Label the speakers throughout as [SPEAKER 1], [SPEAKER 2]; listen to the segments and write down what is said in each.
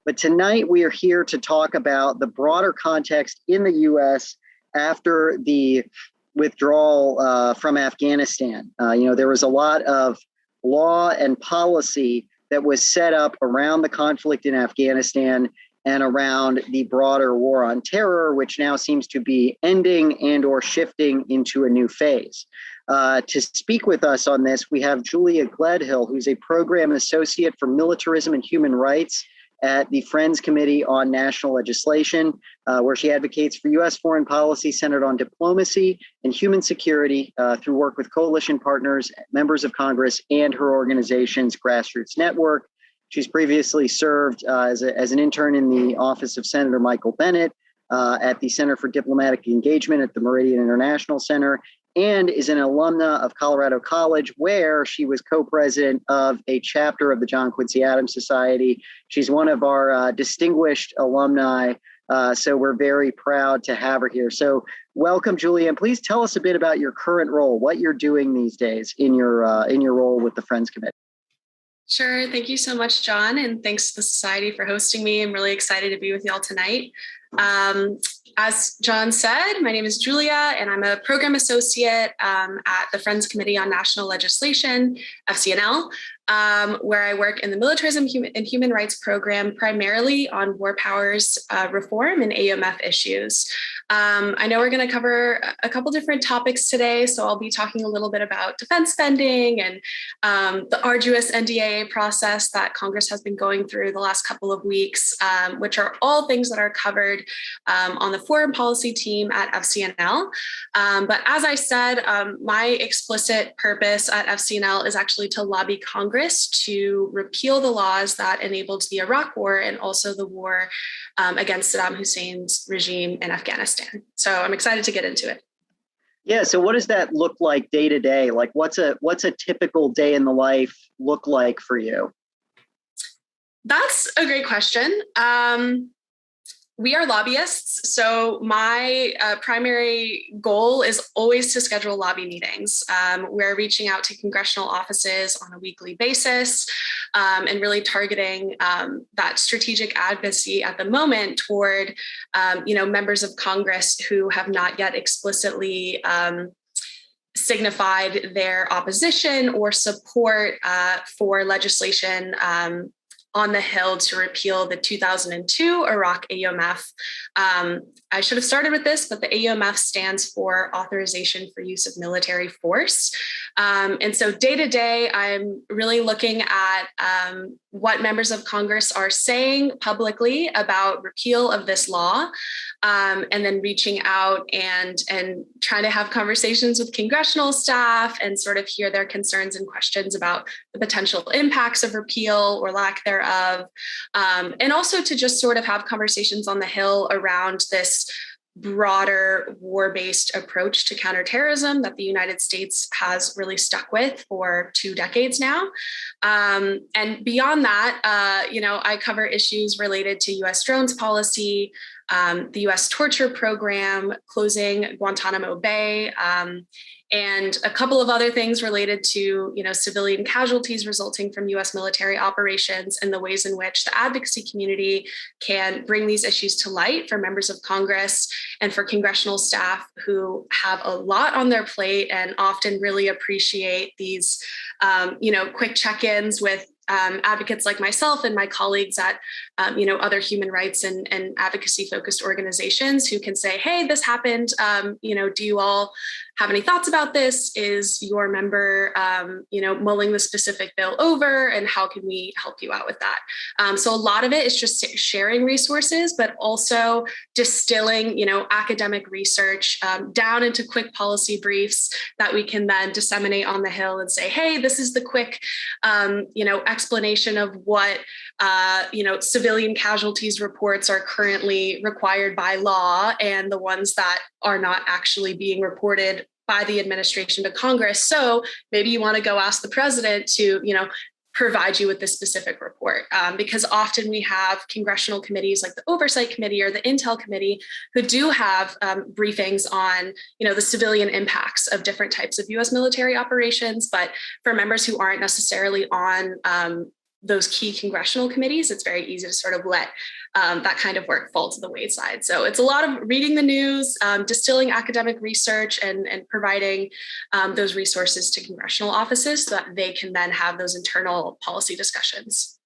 [SPEAKER 1] But tonight we are here to talk about the broader context in the U.S. after the withdrawal from Afghanistan. There was a lot of law and policy that was set up around the conflict in Afghanistan and around the broader war on terror, which now seems to be ending and or shifting into a new phase. To speak with us on this, we have Julia Gledhill, who's a program associate for militarism and human rights at the Friends Committee on National Legislation, where she advocates for U.S. foreign policy centered on diplomacy and human security through work with coalition partners, members of Congress, and her organization's grassroots network. She's previously served as an intern in the office of Senator Michael Bennet at the Center for Diplomatic Engagement at the Meridian International Center, and is an alumna of Colorado College, where she was co-president of a chapter of the John Quincy Adams Society. She's one of our distinguished alumni, so we're very proud to have her here. So welcome, Julia, and please tell us a bit about your current role, what you're doing these days in your role with the Friends Committee.
[SPEAKER 2] Sure. Thank you so much, John. And thanks to the Society for hosting me. I'm really excited to be with y'all tonight. As John said, my name is Julia, and I'm a program associate at the Friends Committee on National Legislation, FCNL, where I work in the militarism and human rights program, primarily on war powers reform and AUMF issues. I know we're going to cover a couple different topics today, so I'll be talking a little bit about defense spending and the arduous NDAA process that Congress has been going through the last couple of weeks, which are all things that are covered on the foreign policy team at FCNL. But as I said, my explicit purpose at FCNL is actually to lobby Congress to repeal the laws that enabled the Iraq War and also the war against Saddam Hussein's regime in Afghanistan. So I'm excited to get into it.
[SPEAKER 1] Yeah. So what does that look like day to day? Like what's a typical day in the life look like for you?
[SPEAKER 2] That's a great question. We are lobbyists, so my primary goal is always to schedule lobby meetings. We're reaching out to congressional offices on a weekly basis and really targeting that strategic advocacy at the moment toward, members of Congress who have not yet explicitly signified their opposition or support for legislation on the Hill to repeal the 2002 Iraq AUMF. I should have started with this, but the AUMF stands for Authorization for Use of Military Force. And so day to day, I'm really looking at what members of Congress are saying publicly about repeal of this law, and then reaching out and trying to have conversations with congressional staff and sort of hear their concerns and questions about the potential impacts of repeal or lack thereof. And also to just sort of have conversations on the Hill around this broader war-based approach to counterterrorism that the United States has really stuck with for 2 decades now. And beyond that, I cover issues related to U.S. drones policy, the U.S. torture program, closing Guantanamo Bay, and a couple of other things related to, civilian casualties resulting from U.S. military operations and the ways in which the advocacy community can bring these issues to light for members of Congress and for congressional staff who have a lot on their plate and often really appreciate these, quick check-ins with advocates like myself and my colleagues at, other human rights and advocacy focused organizations who can say, hey, this happened. Do you all have any thoughts about this? Is your member, mulling the specific bill over, and how can we help you out with that? So a lot of it is just sharing resources, but also distilling, academic research down into quick policy briefs that we can then disseminate on the Hill and say, hey, this is the quick, explanation of what, civilian casualties reports are currently required by law and the ones that are not actually being reported by the administration to Congress. So maybe you want to go ask the president to, provide you with this specific report, because often we have congressional committees like the Oversight Committee or the Intel Committee who do have briefings on, the civilian impacts of different types of U.S. military operations. But for members who aren't necessarily on those key congressional committees, it's very easy to sort of let that kind of work fall to the wayside. So it's a lot of reading the news, distilling academic research, and providing those resources to congressional offices so that they can then have those internal policy discussions.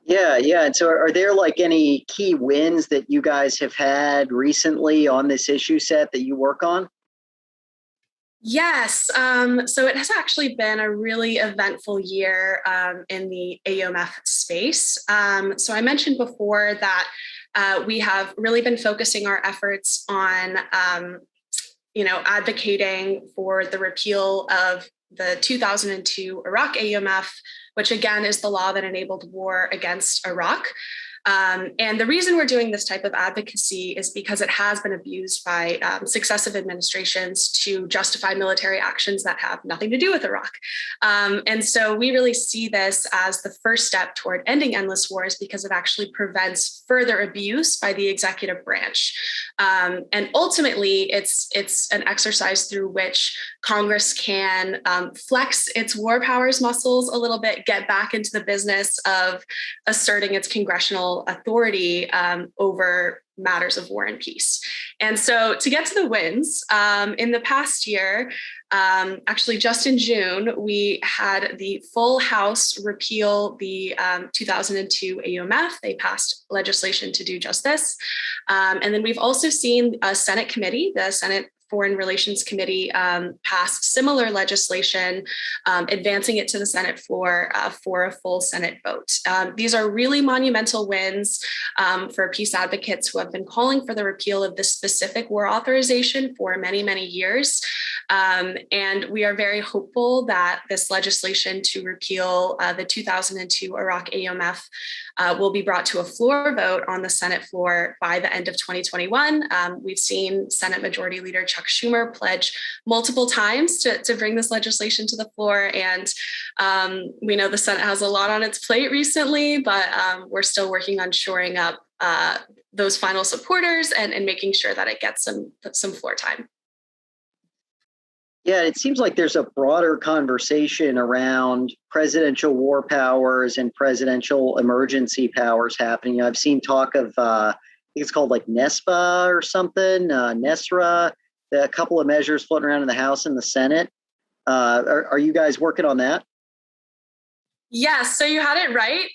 [SPEAKER 1] Yeah, yeah. And so are there like any key wins that you guys have had recently on this issue set that you work on?
[SPEAKER 2] Yes. So it has actually been a really eventful year in the AUMF space. So I mentioned before that we have really been focusing our efforts on, advocating for the repeal of the 2002 Iraq AUMF, which again is the law that enabled war against Iraq. And the reason we're doing this type of advocacy is because it has been abused by successive administrations to justify military actions that have nothing to do with Iraq. And so we really see this as the first step toward ending endless wars because it actually prevents further abuse by the executive branch. And ultimately, it's an exercise through which Congress can flex its war powers muscles a little bit, get back into the business of asserting its congressional authority over matters of war and peace. And so to get to the wins, in the past year, actually just in June, we had the full House repeal the 2002 AUMF. They passed legislation to do just this. And then we've also seen a Senate committee, the Senate Foreign Relations Committee, passed similar legislation, advancing it to the Senate floor for a full Senate vote. These are really monumental wins for peace advocates who have been calling for the repeal of this specific war authorization for many, many years. And we are very hopeful that this legislation to repeal the 2002 Iraq AUMF will be brought to a floor vote on the Senate floor by the end of 2021. We've seen Senate Majority Leader Chuck Schumer pledge multiple times to bring this legislation to the floor. And we know the Senate has a lot on its plate recently, but we're still working on shoring up those final supporters and making sure that it gets some floor time.
[SPEAKER 1] Yeah, it seems like there's a broader conversation around presidential war powers and presidential emergency powers happening. I've seen talk of, I think it's called like NESPA or something, NESRA, a couple of measures floating around in the House and the Senate. Are you guys working on that?
[SPEAKER 2] Yes, so you had it right.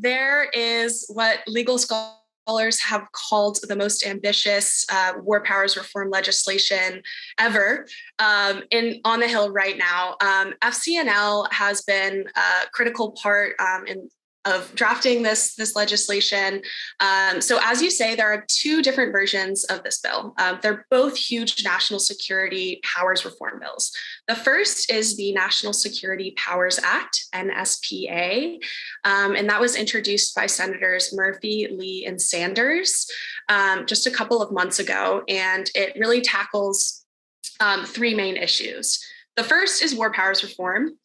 [SPEAKER 2] There is what legal scholars have called the most ambitious war powers reform legislation ever on the Hill right now. FCNL has been a critical part of drafting this legislation. So as you say, there are two different versions of this bill. They're both huge national security powers reform bills. The first is the National Security Powers Act, NSPA, and that was introduced by Senators Murphy, Lee, and Sanders just a couple of months ago, and it really tackles three main issues. The first is war powers reform.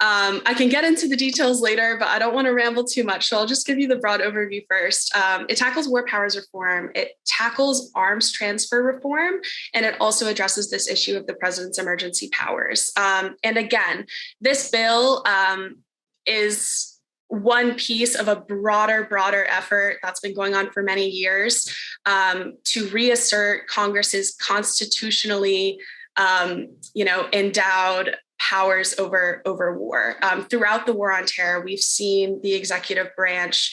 [SPEAKER 2] I can get into the details later, but I don't want to ramble too much. So I'll just give you the broad overview first. It tackles war powers reform. It tackles arms transfer reform. And it also addresses this issue of the president's emergency powers. And again, this bill is one piece of a broader effort that's been going on for many years to reassert Congress's constitutionally endowed powers over war. Throughout the war on terror, we've seen the executive branch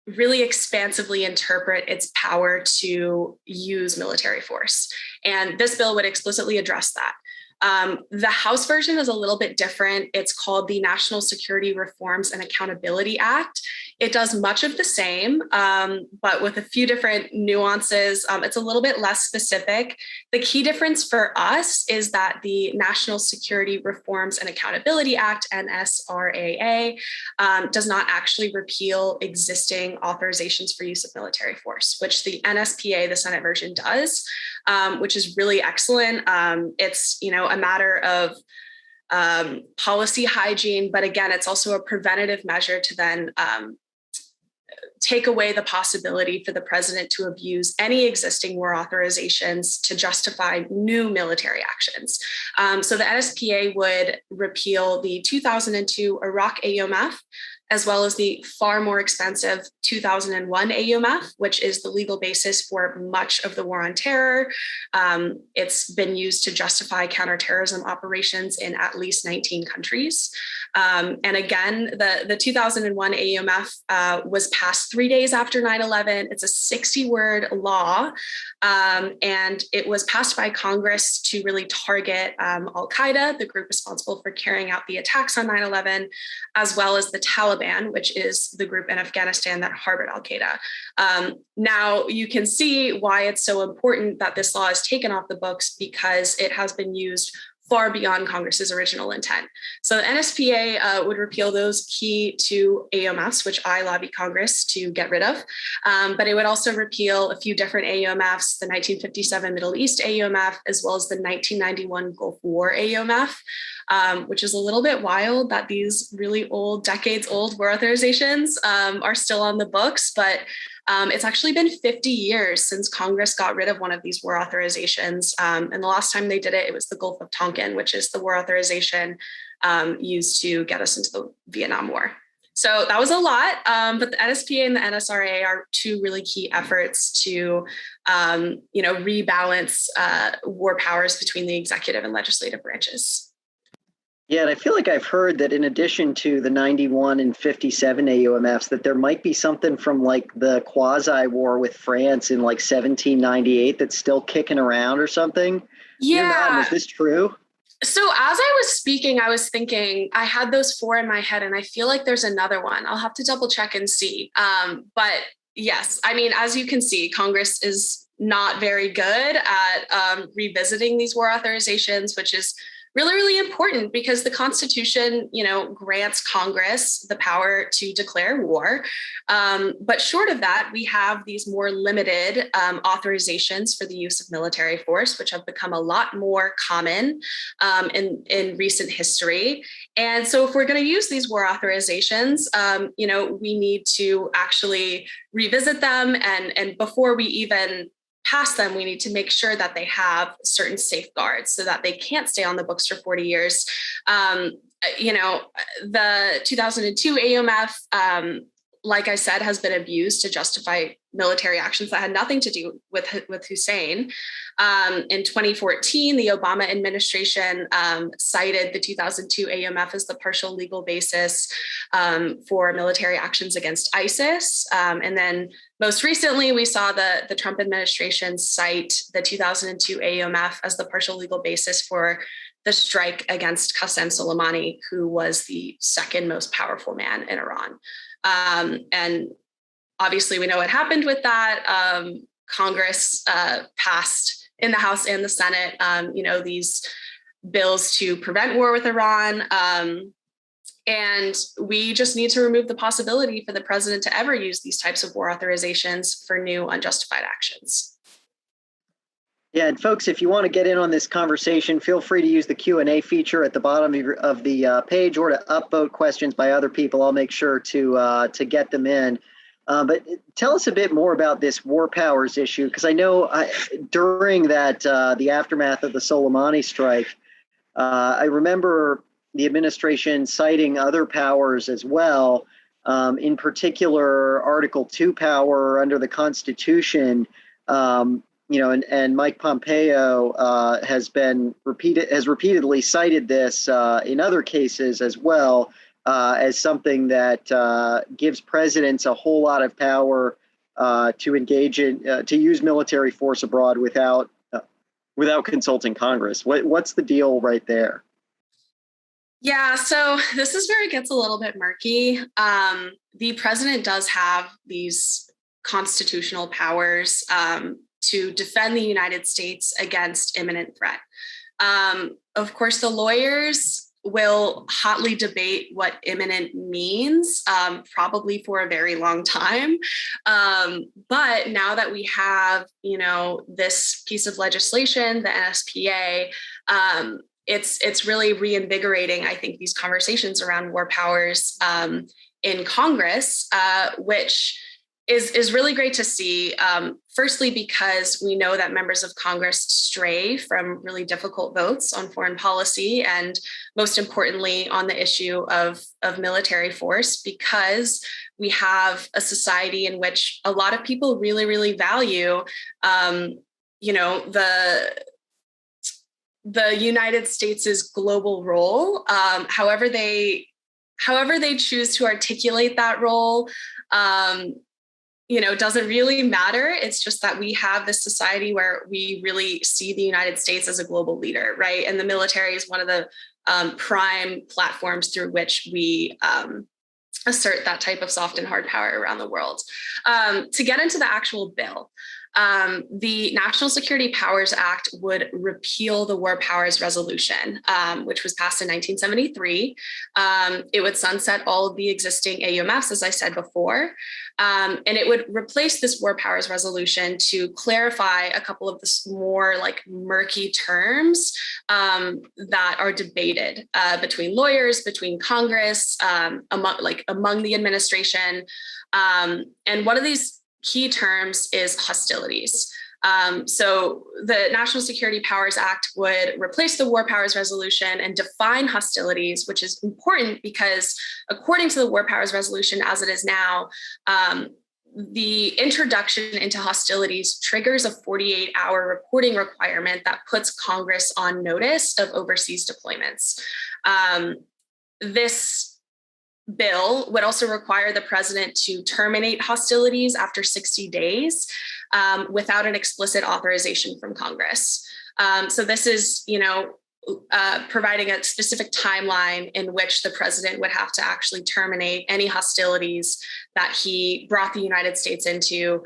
[SPEAKER 2] really expansively interpret its power to use military force. And this bill would explicitly address that. The House version is a little bit different. It's called the National Security Reforms and Accountability Act. It does much of the same, but with a few different nuances. It's a little bit less specific. The key difference for us is that the National Security Reforms and Accountability Act, NSRAA, does not actually repeal existing authorizations for use of military force, which the NSPA, the Senate version, does, which is really excellent. It's a matter of policy hygiene, but again, it's also a preventative measure to then take away the possibility for the president to abuse any existing war authorizations to justify new military actions. So the NSPA would repeal the 2002 Iraq AUMF, as well as the far more expensive 2001 AUMF, which is the legal basis for much of the war on terror. It's been used to justify counterterrorism operations in at least 19 countries. And again, the 2001 AUMF was passed 3 days after 9/11. It's a 60-word law, and it was passed by Congress to really target al-Qaeda, the group responsible for carrying out the attacks on 9/11, as well as the Taliban, which is the group in Afghanistan that harbored al-Qaeda. Now, you can see why it's so important that this law is taken off the books, because it has been used far beyond Congress's original intent. So the NSPA would repeal those key two AUMFs, which I lobby Congress to get rid of. But it would also repeal a few different AUMFs, the 1957 Middle East AUMF, as well as the 1991 Gulf War AUMF, which is a little bit wild that these really old, decades old war authorizations are still on the books. But it's actually been 50 years since Congress got rid of one of these war authorizations. And the last time they did it, it was the Gulf of Tonkin, which is the war authorization used to get us into the Vietnam War. So that was a lot, but the NSPA and the NSRA are two really key efforts to, rebalance war powers between the executive and legislative branches.
[SPEAKER 1] Yeah, and I feel like I've heard that in addition to the 91 and 57 AUMFs, that there might be something from like the quasi-war with France in like 1798 that's still kicking around or something.
[SPEAKER 2] Yeah.
[SPEAKER 1] Is this true?
[SPEAKER 2] So as I was speaking, I was thinking I had those four in my head, and I feel like there's another one. I'll have to double check and see. But yes, I mean, as you can see, Congress is not very good at revisiting these war authorizations, which is really, really important because the Constitution, grants Congress the power to declare war. But short of that, we have these more limited authorizations for the use of military force, which have become a lot more common in recent history. And so if we're going to use these war authorizations, we need to actually revisit them. And before we even pass them, we need to make sure that they have certain safeguards so that they can't stay on the books for 40 years. The 2002 AUMF, like I said, has been abused to justify military actions that had nothing to do with Hussein. In 2014, the Obama administration cited the 2002 AUMF as the partial legal basis for military actions against ISIS. And then most recently, we saw the Trump administration cite the 2002 AUMF as the partial legal basis for the strike against Qasem Soleimani, who was the second most powerful man in Iran. And obviously, we know what happened with that. Congress passed in the House and the Senate, these bills to prevent war with Iran. And we just need to remove the possibility for the president to ever use these types of war authorizations for new unjustified actions.
[SPEAKER 1] Yeah, and folks, if you want to get in on this conversation, feel free to use the Q&A feature at the bottom of the page, or to upvote questions by other people. I'll make sure to get them in. But tell us a bit more about this war powers issue, because I know during that the aftermath of the Soleimani strike, I remember the administration citing other powers as well, in particular Article 2 power under the Constitution. And Mike Pompeo has repeatedly cited this in other cases as well, as something that gives presidents a whole lot of power to engage in to use military force abroad without consulting Congress. What's the deal right there?
[SPEAKER 2] Yeah, so this is where it gets a little bit murky. The president does have these constitutional powers to defend the United States against imminent threat. Of course, the lawyers will hotly debate what imminent means, probably for a very long time. But now that we have, this piece of legislation, the NSPA, it's really reinvigorating, I think, these conversations around war powers in Congress, which is really great to see. Firstly, because we know that members of Congress stray from really difficult votes on foreign policy, and most importantly, on the issue of military force, because we have a society in which a lot of people really, really value, the United States' global role. However they choose to articulate that role, doesn't really matter. It's just that we have this society where we really see the United States as a global leader, right? And the military is one of the prime platforms through which we assert that type of soft and hard power around the world. To get into the actual bill, the National Security Powers Act would repeal the War Powers Resolution, which was passed in 1973. It would sunset all of the existing AUMFs, as I said before, and it would replace this War Powers Resolution to clarify a couple of the more murky terms that are debated between lawyers, between Congress, among the administration, and one of these key terms is hostilities. So the National Security Powers Act would replace the War Powers Resolution and define hostilities, which is important because according to the War Powers Resolution as it is now, the introduction into hostilities triggers a 48-hour reporting requirement that puts Congress on notice of overseas deployments. This bill would also require the president to terminate hostilities after 60 days without an explicit authorization from Congress. So this is, providing a specific timeline in which the president would have to actually terminate any hostilities that he brought the United States into,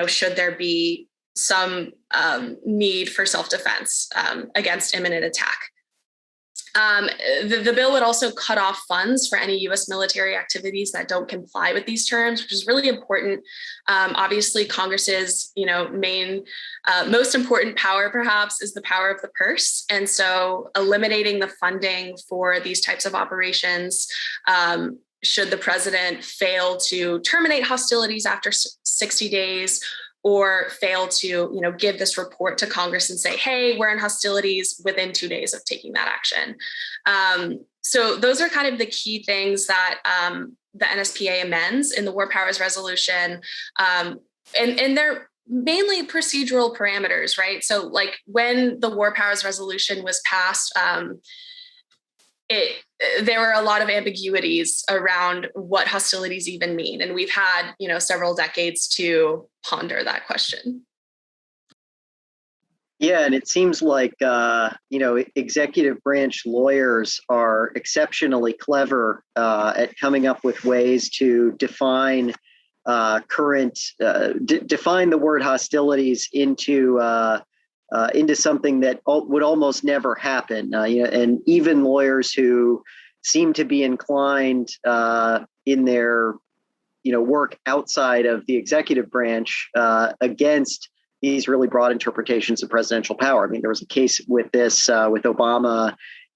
[SPEAKER 2] should there be some need for self-defense against imminent attack. The bill would also cut off funds for any U.S. military activities that don't comply with these terms, which is really important. Obviously, Congress's most important power, perhaps, is the power of the purse. And so eliminating the funding for these types of operations, should the president fail to terminate hostilities after 60 days, or fail to, give this report to Congress and say, hey, we're in hostilities within 2 days of taking that action. So those are kind of the key things that the NSPA amends in the War Powers Resolution. And they're mainly procedural parameters, right? So when the War Powers Resolution was passed, there were a lot of ambiguities around what hostilities even mean. And we've had, several decades to ponder that question.
[SPEAKER 1] Yeah, and it seems like, executive branch lawyers are exceptionally clever at coming up with ways to define define the word hostilities into something that would almost never happen. And even lawyers who seem to be inclined in their, work outside of the executive branch against these really broad interpretations of presidential power. I mean, there was a case with this with Obama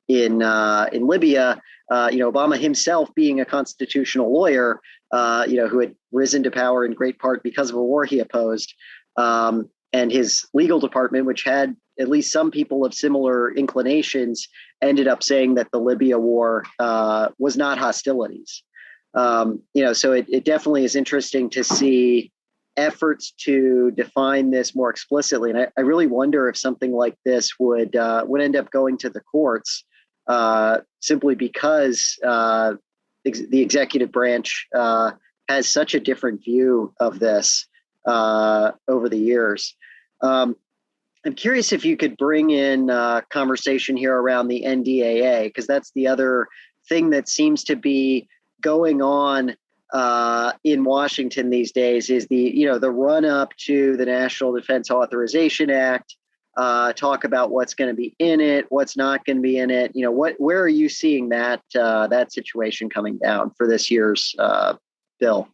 [SPEAKER 1] in Libya. Obama himself, being a constitutional lawyer, who had risen to power in great part because of a war he opposed. And his legal department, which had at least some people of similar inclinations, ended up saying that the Libya war was not hostilities. So it definitely is interesting to see efforts to define this more explicitly. And I really wonder if something like this would end up going to the courts simply because the executive branch has such a different view of this over the years. I'm curious if you could bring in conversation here around the NDAA, because that's the other thing that seems to be going on in Washington these days is the run up to the National Defense Authorization Act, talk about what's going to be in it, what's not going to be in it. Where are you seeing that situation coming down for this year's bill?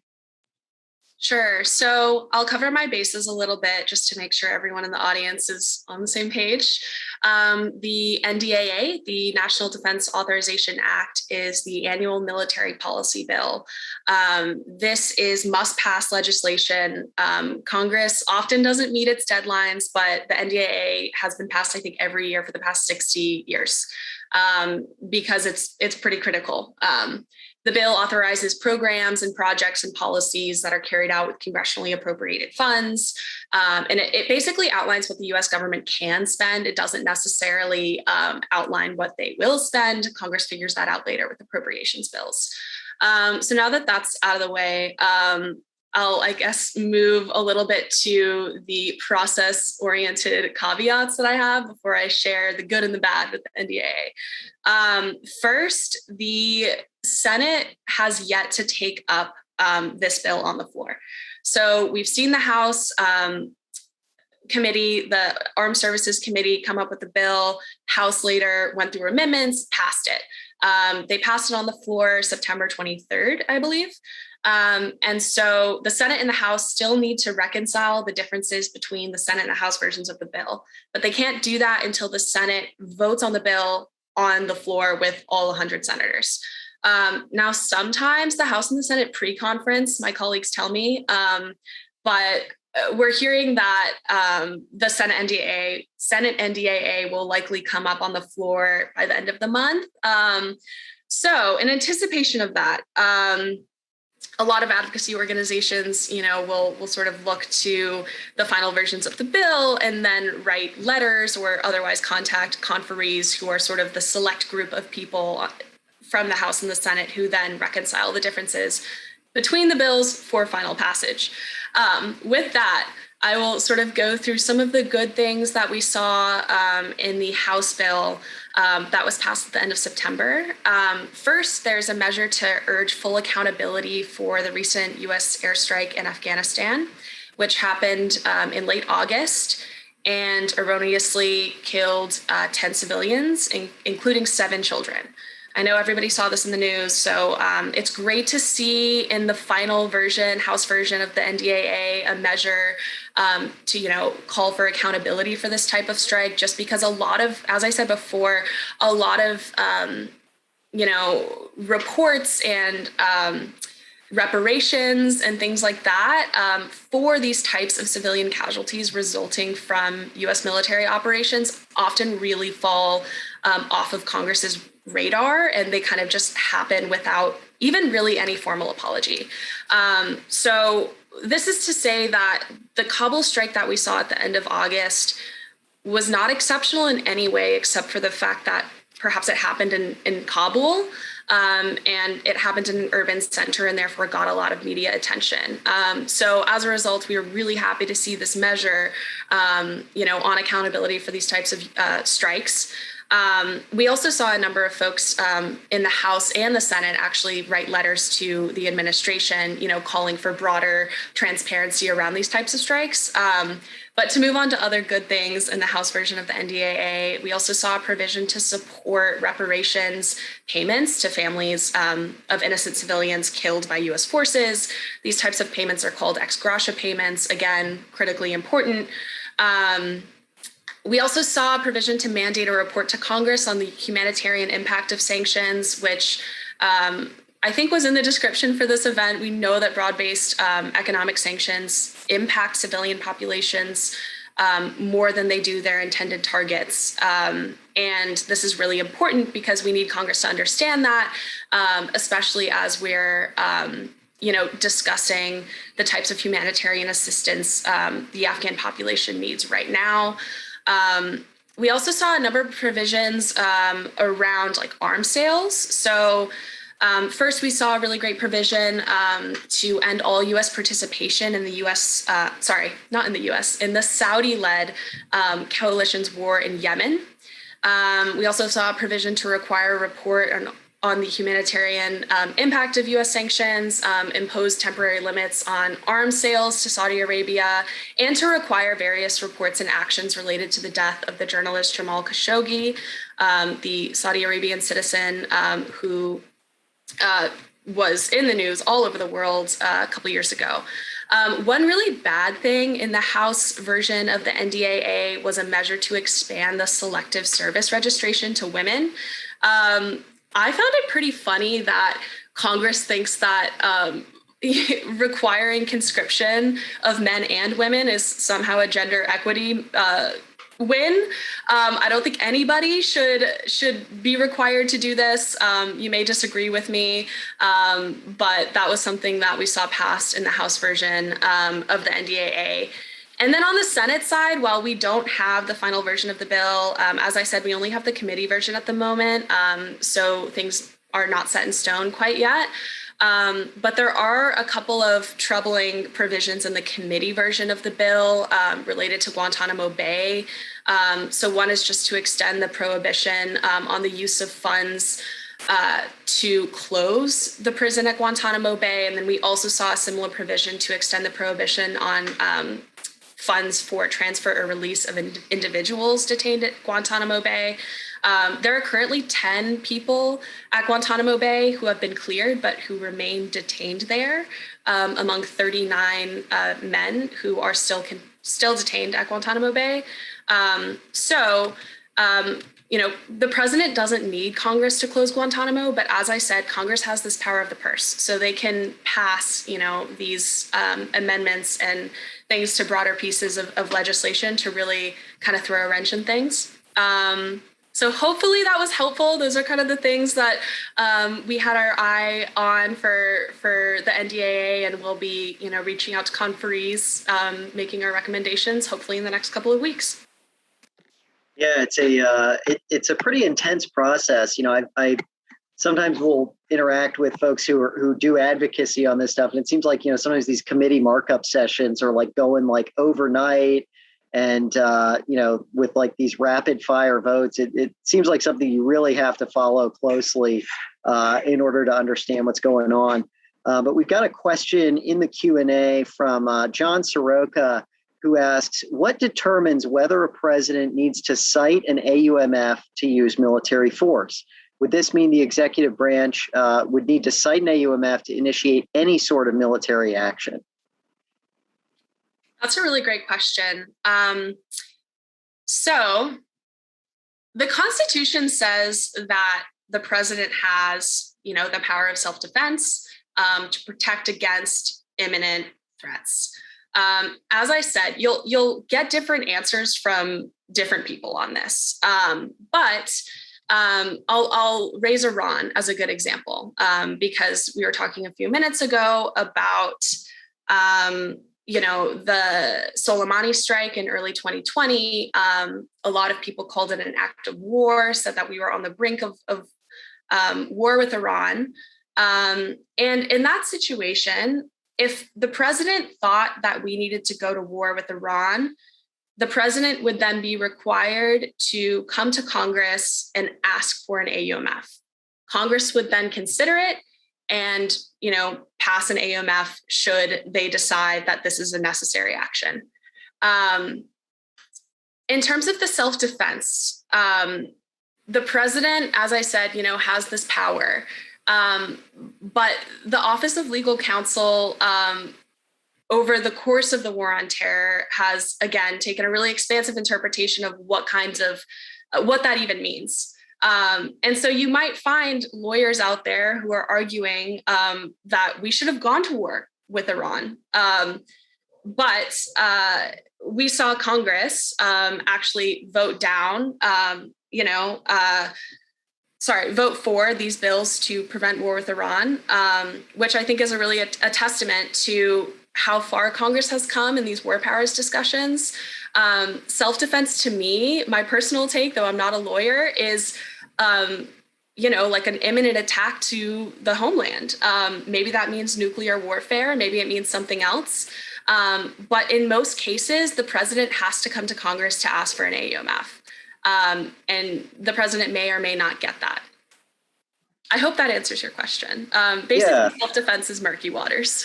[SPEAKER 2] Sure. So I'll cover my bases a little bit just to make sure everyone in the audience is on the same page. The NDAA, the National Defense Authorization Act, is the annual military policy bill. This is must-pass legislation. Congress often doesn't meet its deadlines, but the NDAA has been passed, I think, every year for the past 60 years because it's pretty critical. The bill authorizes programs and projects and policies that are carried out with congressionally appropriated funds. And it basically outlines what the US government can spend. It doesn't necessarily outline what they will spend. Congress figures that out later with appropriations bills. So now that that's out of the way, I'll, I guess, move a little bit to the process-oriented caveats that I have before I share the good and the bad with the NDAA. First, the Senate has yet to take up this bill on the floor. So we've seen the House committee, the Armed Services Committee, come up with the bill. House later went through amendments, passed it. They passed it on the floor September 23rd, I believe. And so the Senate and the House still need to reconcile the differences between the Senate and the House versions of the bill, but they can't do that until the Senate votes on the bill on the floor with all 100 senators. Now, sometimes the House and the Senate pre-conference, my colleagues tell me, but we're hearing that the Senate NDAA will likely come up on the floor by the end of the month. So in anticipation of that, a lot of advocacy organizations, will sort of look to the final versions of the bill and then write letters or otherwise contact conferees who are sort of the select group of people from the House and the Senate who then reconcile the differences between the bills for final passage. With that, I will sort of go through some of the good things that we saw in the House bill that was passed at the end of September. First, there's a measure to urge full accountability for the recent U.S. airstrike in Afghanistan, which happened in late August and erroneously killed 10 civilians, including 7 children. I know everybody saw this in the news, so it's great to see in the final version, House version of the NDAA, a measure to, call for accountability for this type of strike, just because a lot of, as I said before, a lot of, reports and reparations and things like that for these types of civilian casualties resulting from U.S. military operations often really fall off of Congress's radar, and they kind of just happen without even really any formal apology. So this is to say that the Kabul strike that we saw at the end of August was not exceptional in any way, except for the fact that perhaps it happened in Kabul, and it happened in an urban center and therefore got a lot of media attention. So as a result, we were really happy to see this measure, on accountability for these types of strikes. We also saw a number of folks in the House and the Senate actually write letters to the administration, calling for broader transparency around these types of strikes. But to move on to other good things in the House version of the NDAA, we also saw a provision to support reparations payments to families of innocent civilians killed by U.S. forces. These types of payments are called ex gratia payments, again, critically important. We also saw a provision to mandate a report to Congress on the humanitarian impact of sanctions, which I think was in the description for this event. We know that broad-based economic sanctions impact civilian populations more than they do their intended targets. And this is really important because we need Congress to understand that, especially as we're discussing the types of humanitarian assistance the Afghan population needs right now. We also saw a number of provisions around arms sales. So first, we saw a really great provision to end all U.S. participation in the U.S., in the Saudi-led coalition's war in Yemen. We also saw a provision to require a report on the humanitarian impact of U.S. sanctions, impose temporary limits on arms sales to Saudi Arabia, and to require various reports and actions related to the death of the journalist Jamal Khashoggi, the Saudi Arabian citizen who was in the news all over the world a couple years ago. One really bad thing in the House version of the NDAA was a measure to expand the selective service registration to women. I found it pretty funny that Congress thinks that requiring conscription of men and women is somehow a gender equity win. I don't think anybody should be required to do this. You may disagree with me, but that was something that we saw passed in the House version of the NDAA. And then on the Senate side, while we don't have the final version of the bill, as I said, we only have the committee version at the moment, so things are not set in stone quite yet. But there are a couple of troubling provisions in the committee version of the bill related to Guantanamo Bay. So one is just to extend the prohibition on the use of funds to close the prison at Guantanamo Bay. And then we also saw a similar provision to extend the prohibition on funds for transfer or release of individuals detained at Guantanamo Bay. There are currently 10 people at Guantanamo Bay who have been cleared, but who remain detained there, among 39 men who are still detained at Guantanamo Bay. The president doesn't need Congress to close Guantanamo, but as I said, Congress has this power of the purse, so they can pass, these amendments and things to broader pieces of legislation to really kind of throw a wrench in things. So hopefully that was helpful. Those are kind of the things that we had our eye on for the NDAA, and we'll be, reaching out to conferees, making our recommendations, hopefully in the next couple of weeks.
[SPEAKER 1] Yeah, it's a pretty intense process. I sometimes will interact with folks who do advocacy on this stuff, and it seems like sometimes these committee markup sessions are like going like overnight, and with like these rapid fire votes, it seems like something you really have to follow closely in order to understand what's going on. But we've got a question in the Q&A from John Soroka, who asks, what determines whether a president needs to cite an AUMF to use military force? Would this mean the executive branch would need to cite an AUMF to initiate any sort of military action?
[SPEAKER 2] That's a really great question. So the Constitution says that the president has, the power of self-defense to protect against imminent threats. As I said, you'll get different answers from different people on this, but I'll raise Iran as a good example, because we were talking a few minutes ago about the Soleimani strike in early 2020. A lot of people called it an act of war, said that we were on the brink of war with Iran, and in that situation, if the president thought that we needed to go to war with Iran, the president would then be required to come to Congress and ask for an AUMF. Congress would then consider it and, pass an AUMF should they decide that this is a necessary action. In terms of the self-defense, the president, as I said, has this power. But the Office of Legal Counsel, over the course of the War on Terror, has, again, taken a really expansive interpretation of what that even means. And so you might find lawyers out there who are arguing that we should have gone to war with Iran. But we saw Congress actually vote for these bills to prevent war with Iran, which I think is a testament to how far Congress has come in these war powers discussions. Self-defense, to me, my personal take, though I'm not a lawyer, is, like an imminent attack to the homeland. Maybe that means nuclear warfare. Maybe it means something else. But in most cases, the president has to come to Congress to ask for an AUMF. And the president may or may not get that. I hope that answers your question. Basically, self-defense is murky waters.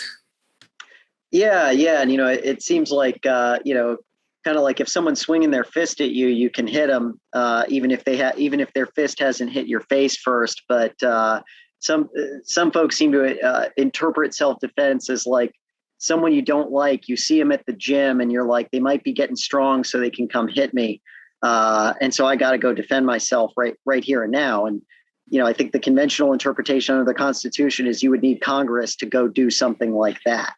[SPEAKER 1] Yeah. And, it seems like, kind of like if someone's swinging their fist at you, you can hit them, even if their fist hasn't hit your face first. But some folks seem to interpret self-defense as like someone you don't like. You see them at the gym and you're like, they might be getting strong so they can come hit me. And so I got to go defend myself right here and now. And, I think the conventional interpretation of the Constitution is you would need Congress to go do something like that.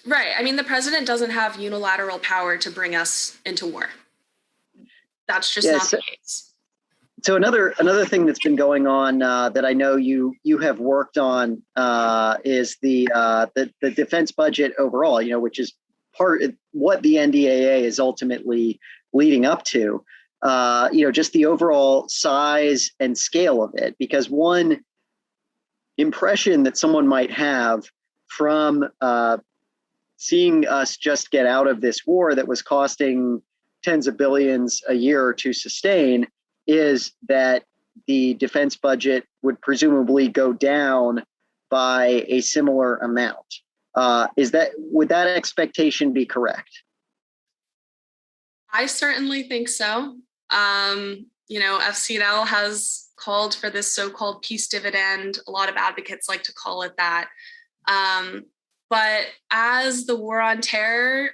[SPEAKER 2] Right. I mean, the president doesn't have unilateral power to bring us into war. That's just not the case.
[SPEAKER 1] So another thing that's been going on that I know you have worked on is the defense budget overall, which is part of what the NDAA is ultimately leading up to. Just the overall size and scale of it, because one impression that someone might have from seeing us just get out of this war that was costing tens of billions a year to sustain is that the defense budget would presumably go down by a similar amount. Would that expectation be correct?
[SPEAKER 2] I certainly think so. FCNL has called for this so-called peace dividend. A lot of advocates like to call it that. But as the war on terror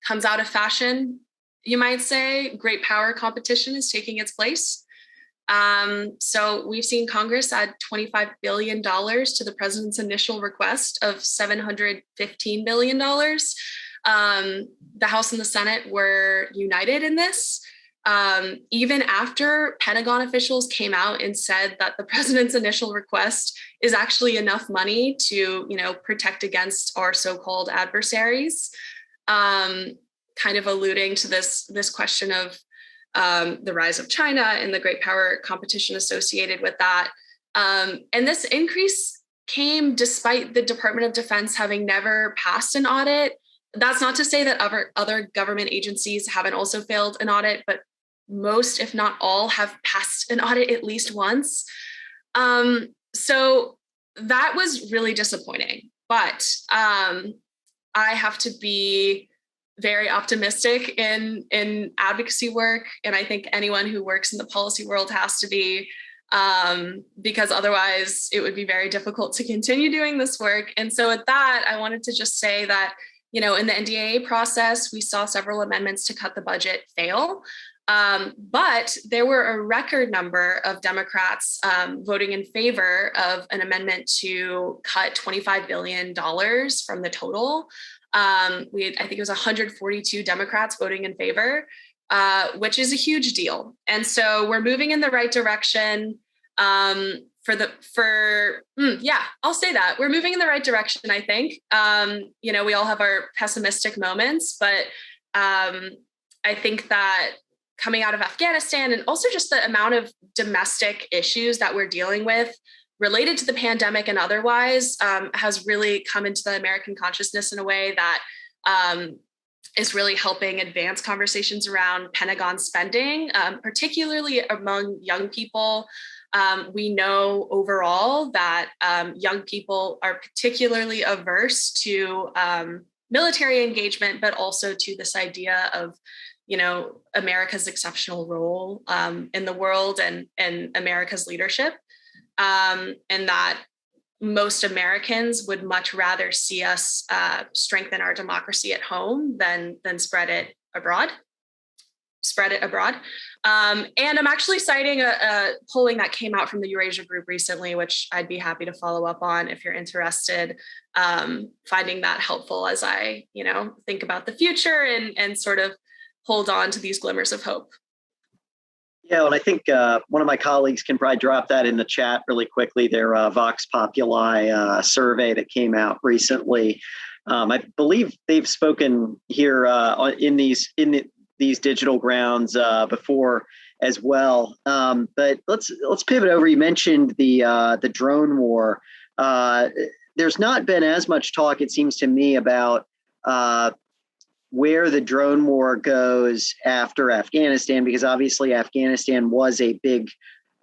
[SPEAKER 2] comes out of fashion, you might say, great power competition is taking its place. So we've seen Congress add $25 billion to the president's initial request of $715 billion. The House and the Senate were united in this. Even after Pentagon officials came out and said that the president's initial request is actually enough money to, protect against our so-called adversaries, kind of alluding to this question of the rise of China and the great power competition associated with that. And this increase came despite the Department of Defense having never passed an audit. That's not to say that other government agencies haven't also failed an audit, but most, if not all, have passed an audit at least once. So that was really disappointing. But I have to be very optimistic in advocacy work. And I think anyone who works in the policy world has to be, because otherwise it would be very difficult to continue doing this work. And so with that, I wanted to just say that, in the NDAA process, we saw several amendments to cut the budget fail. But there were a record number of Democrats voting in favor of an amendment to cut $25 billion from the total. I think it was 142 Democrats voting in favor, which is a huge deal. And so we're moving in the right direction. I'll say that we're moving in the right direction. I think, we all have our pessimistic moments, but I think that coming out of Afghanistan and also just the amount of domestic issues that we're dealing with related to the pandemic and otherwise has really come into the American consciousness in a way that is really helping advance conversations around Pentagon spending, particularly among young people. We know overall that young people are particularly averse to military engagement, but also to this idea of, America's exceptional role in the world and America's leadership. And that most Americans would much rather see us strengthen our democracy at home than spread it abroad. And I'm actually citing a polling that came out from the Eurasia Group recently, which I'd be happy to follow up on if you're interested, finding that helpful as I, think about the future and sort of hold on to these glimmers of hope.
[SPEAKER 1] Yeah, and I think one of my colleagues can probably drop that in the chat really quickly. Their Vox Populi survey that came out recently. I believe they've spoken here in these digital grounds before as well. But let's pivot over. You mentioned the drone war. There's not been as much talk, it seems to me, about where the drone war goes after Afghanistan, because obviously Afghanistan was a big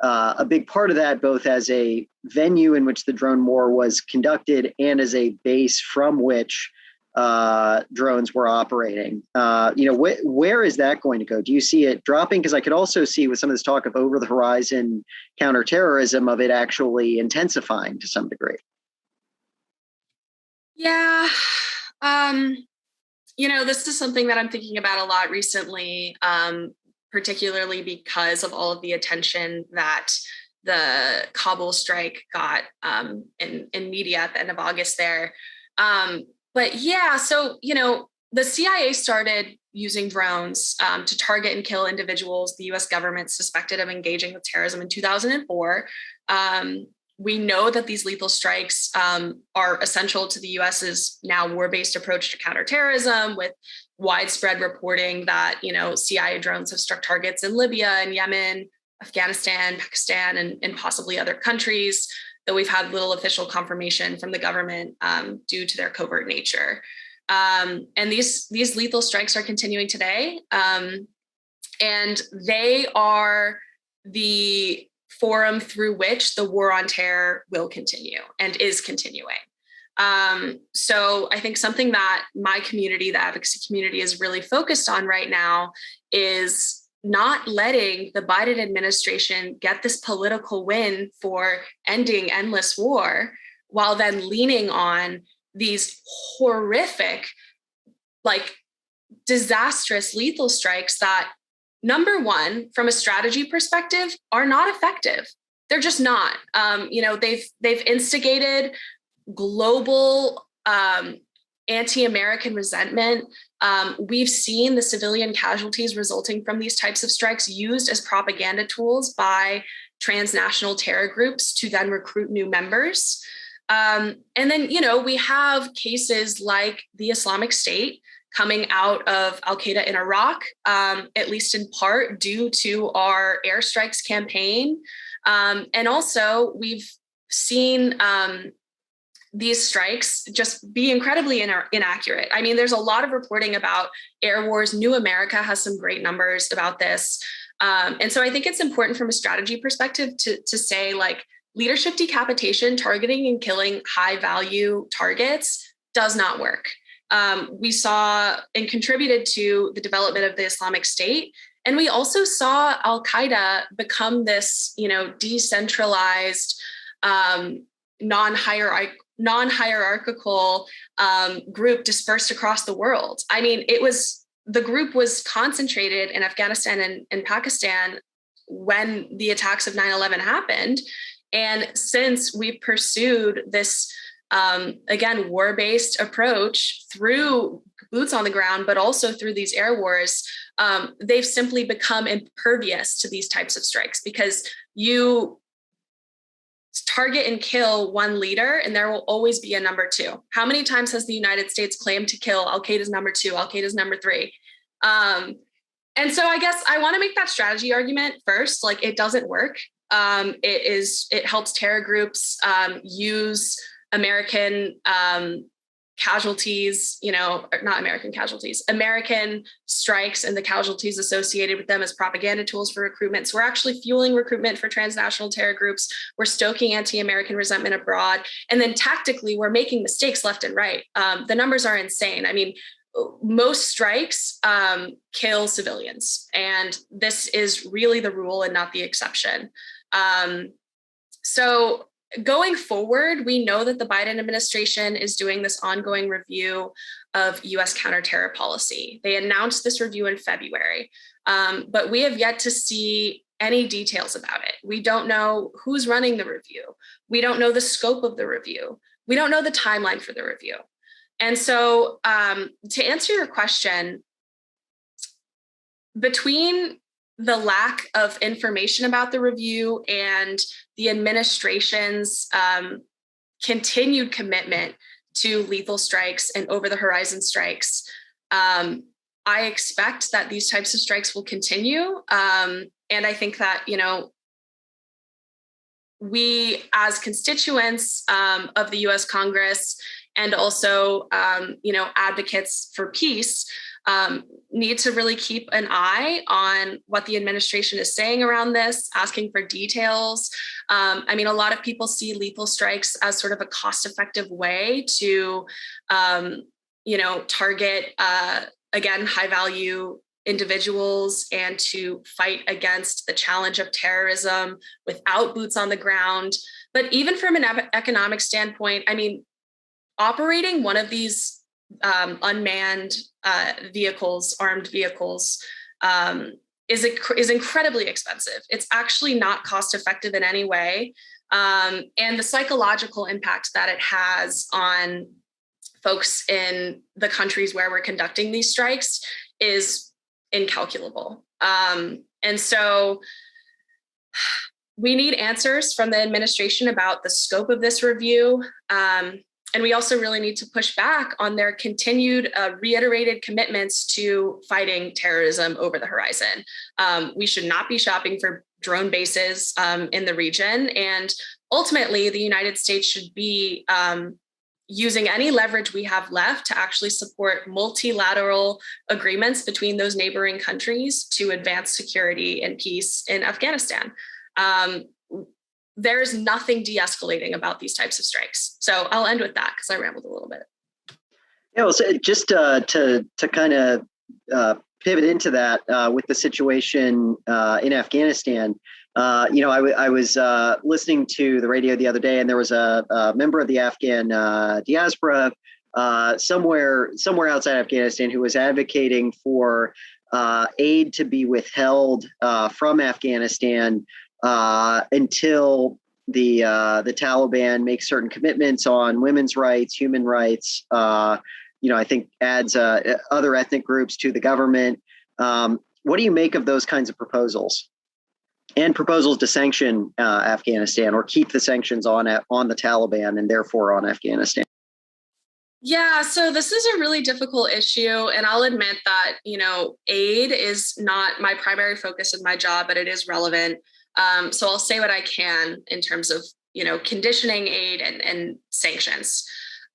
[SPEAKER 1] part of that, both as a venue in which the drone war was conducted and as a base from which drones were operating. Where is that going to go? Do you see it dropping? Because I could also see with some of this talk of over the horizon counterterrorism of it actually intensifying to some degree.
[SPEAKER 2] Yeah. This is something that I'm thinking about a lot recently, particularly because of all of the attention that the Kabul strike got in media at the end of August there. But yeah, so, the CIA started using drones to target and kill individuals the US government suspected of engaging with terrorism in 2004. We know that these lethal strikes are essential to the US's now war-based approach to counterterrorism, with widespread reporting that, CIA drones have struck targets in Libya and Yemen, Afghanistan, Pakistan, and possibly other countries, though we've had little official confirmation from the government due to their covert nature. And these lethal strikes are continuing today. And they are the forum through which the war on terror will continue and is continuing. So I think something that my community, the advocacy community, is really focused on right now is not letting the Biden administration get this political win for ending endless war, while then leaning on these horrific, disastrous lethal strikes that, number one, from a strategy perspective, are not effective. They're just not. They've instigated global anti-American resentment. We've seen the civilian casualties resulting from these types of strikes used as propaganda tools by transnational terror groups to then recruit new members. And then, we have cases like the Islamic State coming out of al-Qaeda in Iraq, at least in part due to our airstrikes campaign. And also we've seen these strikes just be incredibly inaccurate. I mean, there's a lot of reporting about air wars. New America has some great numbers about this. And so I think it's important from a strategy perspective to say, leadership decapitation, targeting and killing high value targets does not work. We saw and contributed to the development of the Islamic State. And we also saw al-Qaeda become this, decentralized, non-hierarchical group dispersed across the world. I mean, the group was concentrated in Afghanistan and Pakistan when the attacks of 9/11 happened. And since we pursued this, again, war-based approach through boots on the ground, but also through these air wars, they've simply become impervious to these types of strikes, because you target and kill one leader and there will always be a number two. How many times has the United States claimed to kill al-Qaeda's number two, al-Qaeda's number three? And so I guess I want to make that strategy argument first. It doesn't work. It helps terror groups use American casualties, not American casualties, American strikes and the casualties associated with them as propaganda tools for recruitment. So we're actually fueling recruitment for transnational terror groups. We're stoking anti-American resentment abroad. And then tactically, we're making mistakes left and right. The numbers are insane. I mean, most strikes kill civilians, and this is really the rule and not the exception. So going forward, we know that the Biden administration is doing this ongoing review of U.S. counterterror policy. They announced this review in February, but we have yet to see any details about it. We don't know who's running the review. We don't know the scope of the review. We don't know the timeline for the review. And so to answer your question, between the lack of information about the review and the administration's continued commitment to lethal strikes and over the horizon strikes, I expect that these types of strikes will continue. And I think that, we as constituents of the US Congress and also, advocates for peace need to really keep an eye on what the administration is saying around this, asking for details. A lot of people see lethal strikes as sort of a cost-effective way to target, again, high value individuals and to fight against the challenge of terrorism without boots on the ground. But even from an economic standpoint, I mean, operating one of these unmanned vehicles, armed vehicles, is incredibly expensive. It's actually not cost effective in any way. And the psychological impact that it has on folks in the countries where we're conducting these strikes is incalculable. And so we need answers from the administration about the scope of this review. And we also really need to push back on their continued reiterated commitments to fighting terrorism over the horizon. We should not be shopping for drone bases in the region. And ultimately, the United States should be using any leverage we have left to actually support multilateral agreements between those neighboring countries to advance security and peace in Afghanistan. There is nothing de-escalating about these types of strikes. So I'll end with that because I rambled a little bit.
[SPEAKER 1] Yeah, well, so just to kind of pivot into that with the situation in Afghanistan, I was listening to the radio the other day, and there was a member of the Afghan diaspora somewhere outside Afghanistan who was advocating for aid to be withheld from Afghanistan until the Taliban makes certain commitments on women's rights, human rights. I think adds other ethnic groups to the government. What do you make of those kinds of proposals and proposals to sanction Afghanistan or keep the sanctions on the Taliban and therefore on Afghanistan?
[SPEAKER 2] Yeah, so this is a really difficult issue, and I'll admit that, aid is not my primary focus in my job, but it is relevant. So I'll say what I can in terms of, conditioning aid and sanctions.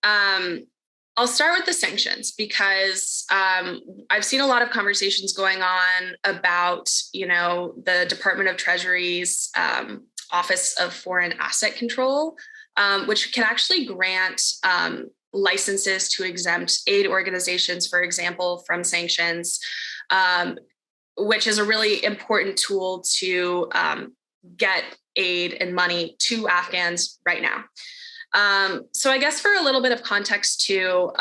[SPEAKER 2] I'll start with the sanctions because I've seen a lot of conversations going on about, the Department of Treasury's Office of Foreign Asset Control, which can actually grant licenses to exempt aid organizations, for example, from sanctions, which is a really important tool to get aid and money to Afghans right now. So I guess for a little bit of context too,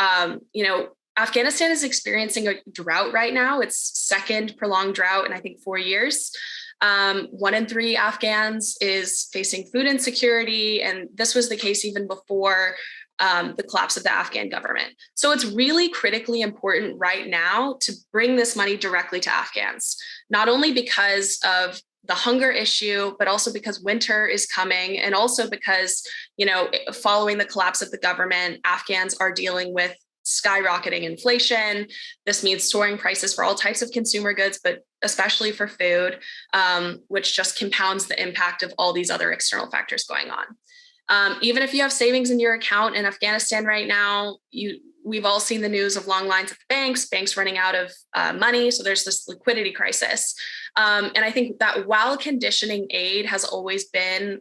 [SPEAKER 2] Afghanistan is experiencing a drought right now. It's second prolonged drought in I think 4 years. 1 in 3 Afghans is facing food insecurity, and this was the case even before the collapse of the Afghan government. So it's really critically important right now to bring this money directly to Afghans, not only because of the hunger issue, but also because winter is coming. And also because, following the collapse of the government, Afghans are dealing with skyrocketing inflation. This means soaring prices for all types of consumer goods, but especially for food, which just compounds the impact of all these other external factors going on. Even if you have savings in your account in Afghanistan right now, we've all seen the news of long lines at the banks running out of money. So there's this liquidity crisis. And I think that while conditioning aid has always been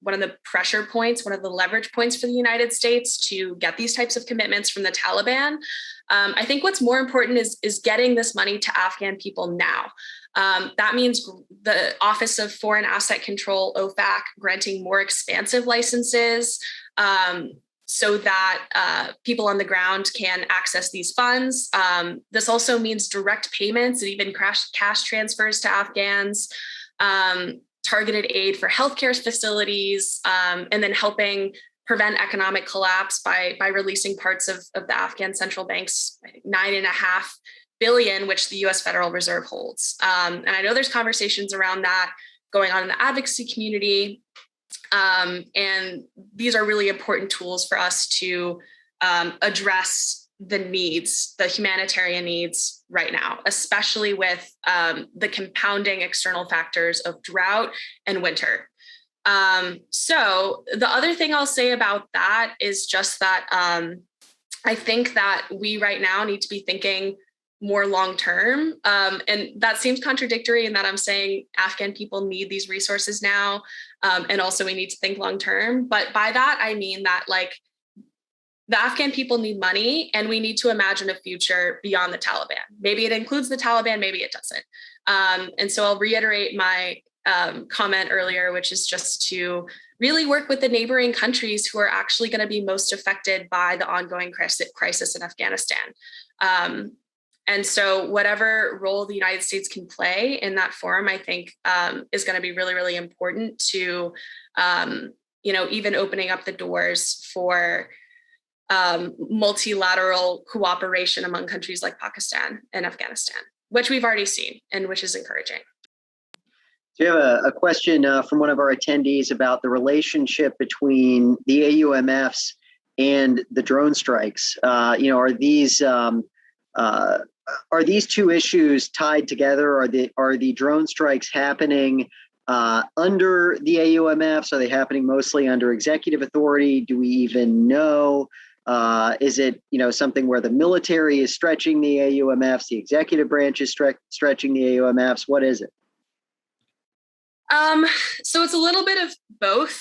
[SPEAKER 2] one of the pressure points, one of the leverage points for the United States to get these types of commitments from the Taliban, I think what's more important is getting this money to Afghan people now. That means the Office of Foreign Asset Control, OFAC, granting more expansive licenses so that people on the ground can access these funds. This also means direct payments and even cash transfers to Afghans, targeted aid for healthcare facilities, and then helping prevent economic collapse by releasing parts of the Afghan central bank's $9.5 billion, which the U.S. Federal Reserve holds. And I know there's conversations around that going on in the advocacy community. And these are really important tools for us to address the needs, the humanitarian needs right now, especially with the compounding external factors of drought and winter. So the other thing I'll say about that is just that I think that we right now need to be thinking more long-term. And that seems contradictory in that I'm saying Afghan people need these resources now. And also we need to think long-term. But by that, I mean that the Afghan people need money, and we need to imagine a future beyond the Taliban. Maybe it includes the Taliban, maybe it doesn't. And so I'll reiterate my comment earlier, which is just to really work with the neighboring countries who are actually going to be most affected by the ongoing crisis in Afghanistan. And so whatever role the United States can play in that forum, I think is going to be really, really important to, even opening up the doors for multilateral cooperation among countries like Pakistan and Afghanistan, which we've already seen and which is encouraging.
[SPEAKER 1] So you have a question from one of our attendees about the relationship between the AUMFs and the drone strikes. Are these two issues tied together? Are the drone strikes happening under the AUMFs? Are they happening mostly under executive authority? Do we even know? Is it something where the military is stretching the AUMFs, the executive branch is stretching the AUMFs? What is it?
[SPEAKER 2] So it's a little bit of both.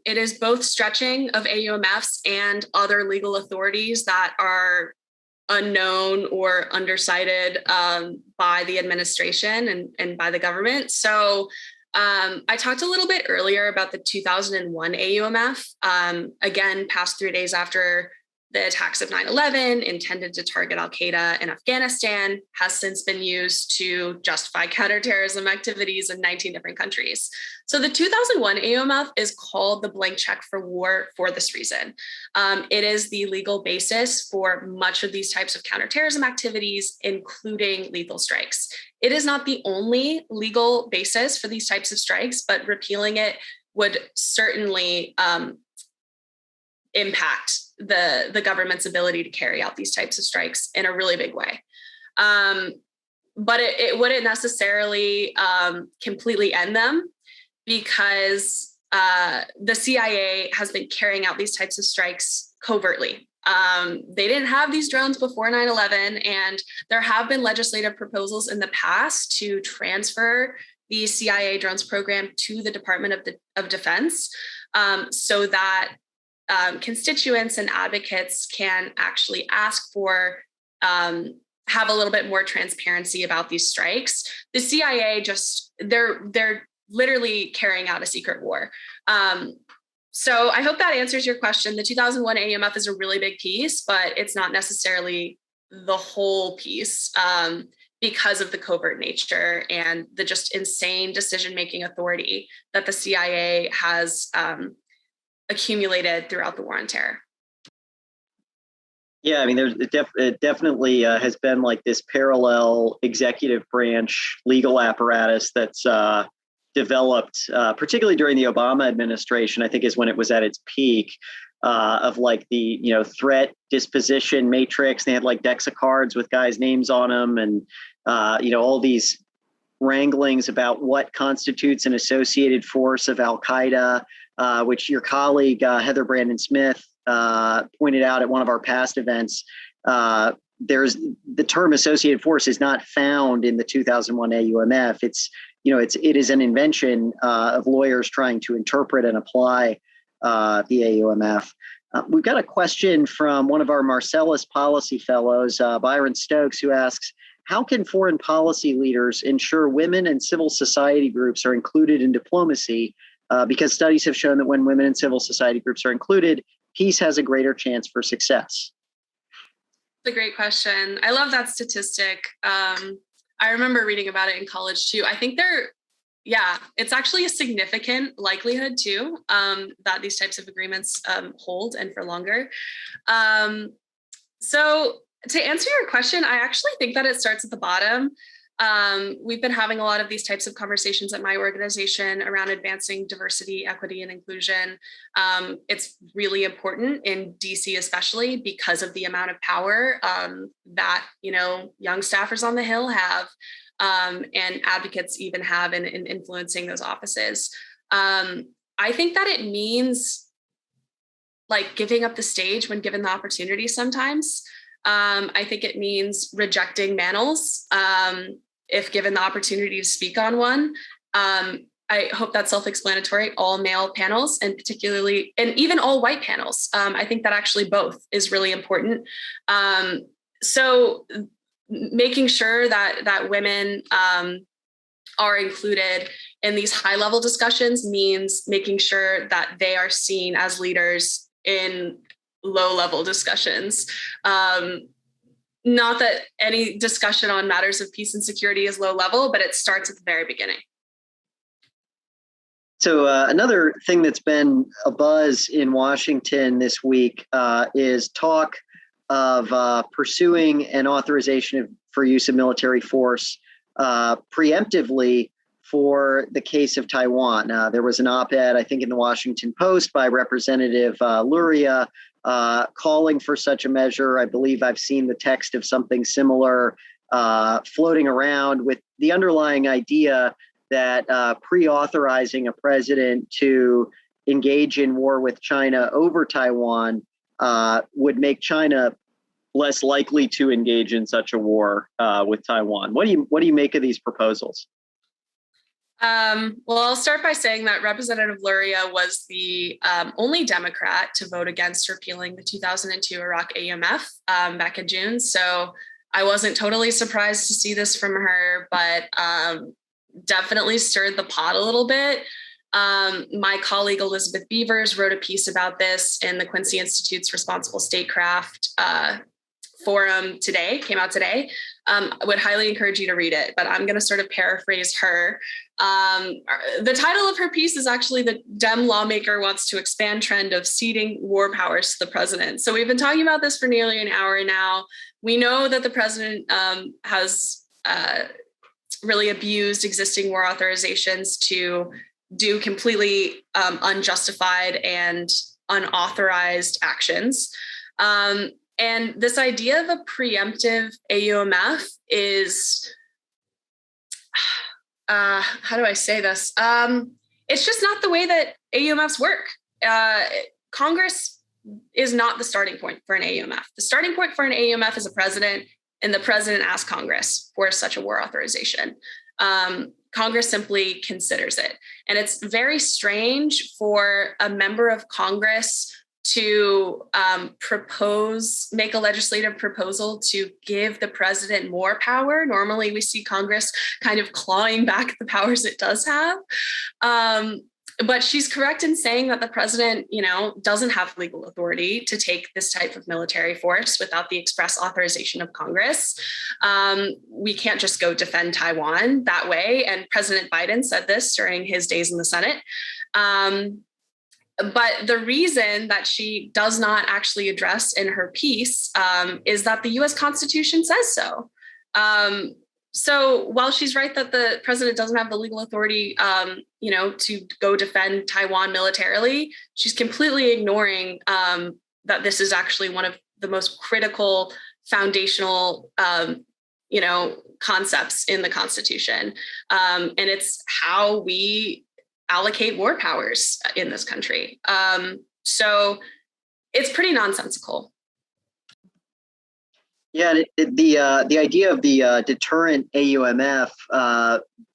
[SPEAKER 2] It is both stretching of AUMFs and other legal authorities that are unknown or undercited by the administration and by the government. So I talked a little bit earlier about the 2001 AUMF, again, passed 3 days after the attacks of 9/11, intended to target al-Qaeda in Afghanistan, has since been used to justify counterterrorism activities in 19 different countries. So the 2001 AUMF is called the blank check for war for this reason. It is the legal basis for much of these types of counterterrorism activities, including lethal strikes. It is not the only legal basis for these types of strikes, but repealing it would certainly impact the government's ability to carry out these types of strikes in a really big way. But it wouldn't necessarily completely end them, because the CIA has been carrying out these types of strikes covertly. They didn't have these drones before 9/11, and there have been legislative proposals in the past to transfer the CIA drones program to the Department of Defense, so that constituents and advocates can actually ask for, have a little bit more transparency about these strikes. The CIA they're literally carrying out a secret war. So I hope that answers your question. The 2001 AUMF is a really big piece, but it's not necessarily the whole piece, because of the covert nature and the just insane decision-making authority that the CIA has accumulated throughout the war on terror.
[SPEAKER 1] Yeah, I mean, it definitely has been like this parallel executive branch legal apparatus that's developed, particularly during the Obama administration, I think is when it was at its peak, of like the, threat disposition matrix. They had like decks of cards with guys' names on them, and, all these wranglings about what constitutes an associated force of al-Qaeda, which your colleague, Heather Brandon Smith, pointed out at one of our past events. There's the term associated force is not found in the 2001 AUMF. It is an invention of lawyers trying to interpret and apply the AUMF. We've got a question from one of our Marcellus policy fellows, Byron Stokes, who asks, how can foreign policy leaders ensure women and civil society groups are included in diplomacy? Because studies have shown that when women and civil society groups are included, peace has a greater chance for success.
[SPEAKER 2] That's a great question. I love that statistic. I remember reading about it in college too. I think it's actually a significant likelihood too, that these types of agreements hold and for longer. So to answer your question, I actually think that it starts at the bottom. We've been having a lot of these types of conversations at my organization around advancing diversity, equity, and inclusion. It's really important in DC, especially because of the amount of power that, young staffers on the Hill have, and advocates even have in influencing those offices. I think that it means like giving up the stage when given the opportunity sometimes. I think it means rejecting mantles if given the opportunity to speak on one. I hope that's self-explanatory, all male panels, and particularly, and even all white panels. I think that actually both is really important. So making sure that women are included in these high-level discussions means making sure that they are seen as leaders in low-level discussions. Not that any discussion on matters of peace and security is low level, but it starts at the very beginning.
[SPEAKER 1] So another thing that's been a buzz in Washington this week is talk of pursuing an authorization for use of military force preemptively for the case of Taiwan. There was an op-ed, I think, in the Washington Post by Representative Luria calling for such a measure. I believe I've seen the text of something similar floating around with the underlying idea that pre-authorizing a president to engage in war with China over Taiwan would make China less likely to engage in such a war with Taiwan. What do you make of these proposals?
[SPEAKER 2] Well, I'll start by saying that Representative Luria was the only Democrat to vote against repealing the 2002 Iraq AUMF back in June. So I wasn't totally surprised to see this from her, but definitely stirred the pot a little bit. My colleague Elizabeth Beavers wrote a piece about this in the Quincy Institute's Responsible Statecraft forum today, came out today. I would highly encourage you to read it, but I'm going to sort of paraphrase her. The title of her piece is actually "The Dem Lawmaker Wants to Expand Trend of Ceding War Powers to the President." So we've been talking about this for nearly an hour now. We know that the president has really abused existing war authorizations to do completely unjustified and unauthorized actions. And this idea of a preemptive AUMF is, how do I say this? It's just not the way that AUMFs work. Congress is not the starting point for an AUMF. The starting point for an AUMF is a president, and the president asks Congress for such a war authorization. Congress simply considers it. And it's very strange for a member of Congress to make a legislative proposal to give the president more power. Normally we see Congress kind of clawing back the powers it does have. But she's correct in saying that the president, doesn't have legal authority to take this type of military force without the express authorization of Congress. We can't just go defend Taiwan that way. And President Biden said this during his days in the Senate. But the reason that she does not actually address in her piece is that the U.S. Constitution says so. So while she's right that the president doesn't have the legal authority, to go defend Taiwan militarily, she's completely ignoring that this is actually one of the most critical foundational, concepts in the Constitution. And it's how we allocate war powers in this country. So it's pretty nonsensical.
[SPEAKER 1] Yeah, the idea of the deterrent AUMF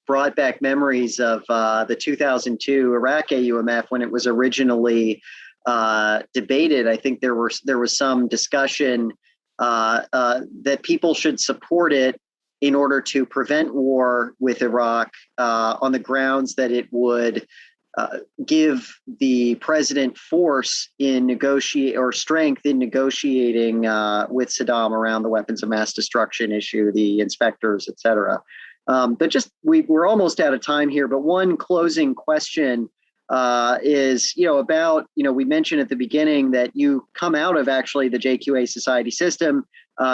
[SPEAKER 1] brought back memories of the 2002 Iraq AUMF when it was originally debated. I think there was some discussion that people should support it in order to prevent war with Iraq on the grounds that it would give the president force in strength in negotiating with Saddam around the weapons of mass destruction issue, the inspectors, et cetera. But we're almost out of time here. But one closing question is, we mentioned at the beginning that you come out of actually the JQA Society system.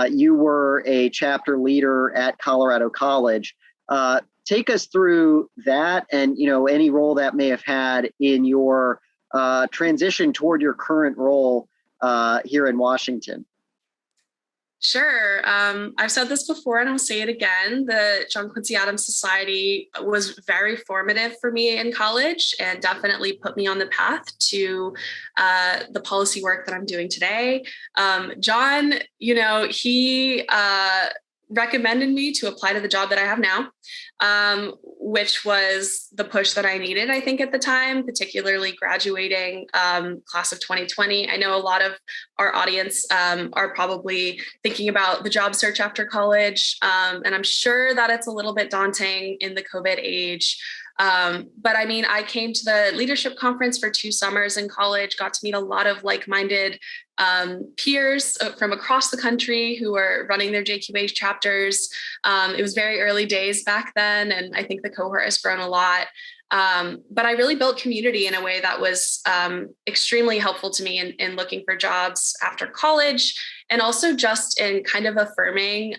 [SPEAKER 1] You were a chapter leader at Colorado College. Take us through that and, any role that may have had in your transition toward your current role here in Washington.
[SPEAKER 2] Sure. I've said this before and I'll say it again. The John Quincy Adams Society was very formative for me in college and definitely put me on the path to the policy work that I'm doing today. John, he recommended me to apply to the job that I have now, which was the push that I needed, I think, at the time, particularly graduating class of 2020. I know a lot of our audience are probably thinking about the job search after college, and I'm sure that it's a little bit daunting in the COVID age. But I mean, I came to the leadership conference for 2 summers in college, got to meet a lot of like-minded peers from across the country who were running their JQA chapters. It was very early days back then, and I think the cohort has grown a lot. But I really built community in a way that was extremely helpful to me in looking for jobs after college, and also just in kind of affirming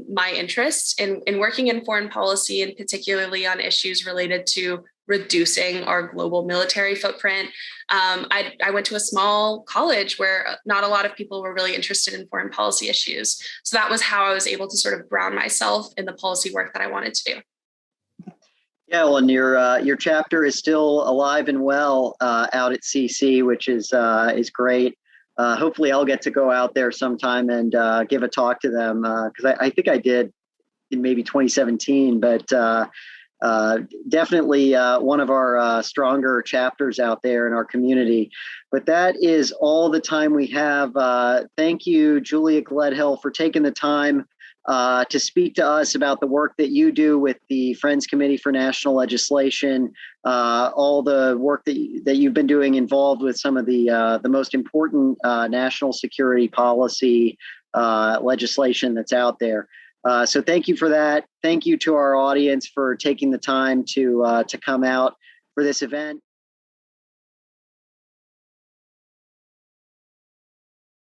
[SPEAKER 2] my interest in working in foreign policy, and particularly on issues related to reducing our global military footprint. I went to a small college where not a lot of people were really interested in foreign policy issues. So that was how I was able to sort of ground myself in the policy work that I wanted to do.
[SPEAKER 1] Yeah, well, and your chapter is still alive and well out at CC, which is great. Hopefully, I'll get to go out there sometime and give a talk to them, because I think I did in maybe 2017, but definitely one of our stronger chapters out there in our community. But that is all the time we have. Thank you, Julia Gledhill, for taking the time to speak to us about the work that you do with the Friends Committee for National Legislation, all the work that you've been doing involved with some of the most important national security policy legislation that's out there. So thank you for that. Thank you to our audience for taking the time to come out for this event.